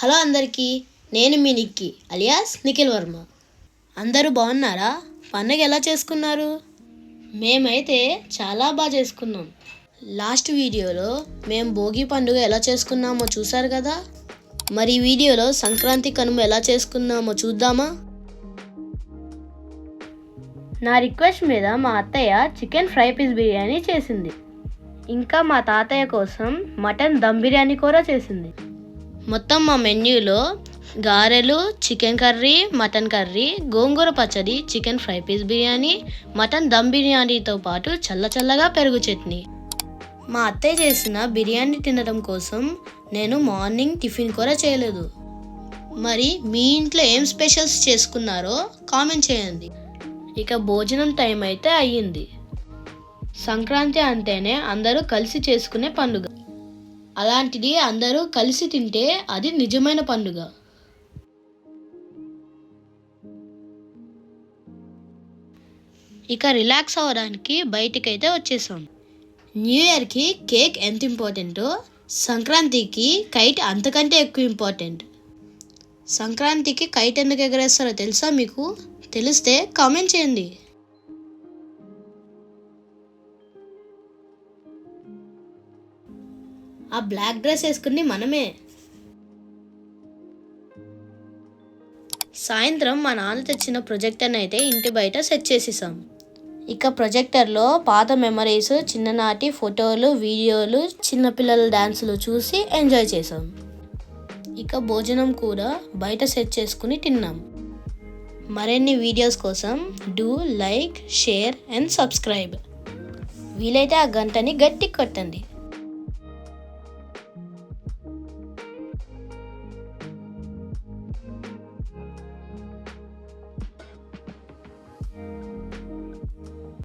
Hello అందరికీ, నేను మీ Nikki alias Nikhil Varma. అందరూ బాగున్నారా? పండగ ఎలా చేసుకున్నారు? మేమైతే చాలా బాగా చేసుకున్నాం. లాస్ట్ వీడియోలో మేము భోగి పండుగ ఎలా చేసుకున్నామో చూసారు కదా. మరి ఈ వీడియోలో సంక్రాంతి కనుమ ఎలా చేసుకున్నామో చూద్దామా? నా రిక్వెస్ట్ మీద మా అత్తయ్య చికెన్ ఫ్రై పీస్ బిర్యానీ చేసింది. ఇంకా మా తాతయ్య కోసం మటన్ దమ్ బిర్యానీ కూడా చేసింది. మొత్తం మా మెన్యూలో గారెలు, చికెన్ కర్రీ, మటన్ కర్రీ, గోంగూర పచ్చడి, chicken fry piece biryani, mutton dum బిర్యానీతో పాటు చల్లగా పెరుగు చట్నీ. మా అత్తయ్య చేసిన బిర్యానీ తినడం కోసం నేను మార్నింగ్ టిఫిన్ కూడా చేయలేదు. మరి మీ ఇంట్లో ఏం స్పెషల్స్ చేసుకున్నారో కామెంట్ చేయండి. ఇక భోజనం టైం అయితే అయ్యింది. సంక్రాంతి అంటేనే అందరూ కలిసి చేసుకునే పండుగ. అలాంటిది అందరూ కలిసి తింటే అది నిజమైన పండుగ. ఇక రిలాక్స్ అవ్వడానికి బయటికైతే వచ్చేసాం. న్యూ ఇయర్కి కేక్ ఎంత ఇంపార్టెంటో సంక్రాంతికి కైట్ అంతకంటే ఎక్కువ ఇంపార్టెంట్. సంక్రాంతికి కైట్ ఎందుకు ఎగరేస్తారో తెలుసా మీకు? తెలిస్తే కామెంట్ చేయండి. ఆ బ్లాక్ డ్రెస్ వేసుకుని మనమే. సాయంత్రం మా నాన్న తెచ్చిన ప్రొజెక్టర్ని అయితే ఇంటి బయట సెట్ చేసేసాం. ఇక ప్రొజెక్టర్లో పాత మెమరీస్, చిన్ననాటి ఫోటోలు, వీడియోలు, చిన్నపిల్లల డాన్సులు చూసి ఎంజాయ్ చేసాం. ఇక భోజనం కూడా బయట సెట్ చేసుకుని తిన్నాం. మరిన్ని వీడియోస్ కోసం do like, share and subscribe. వీలైతే ఆ గంటని గట్టి కొట్టండి.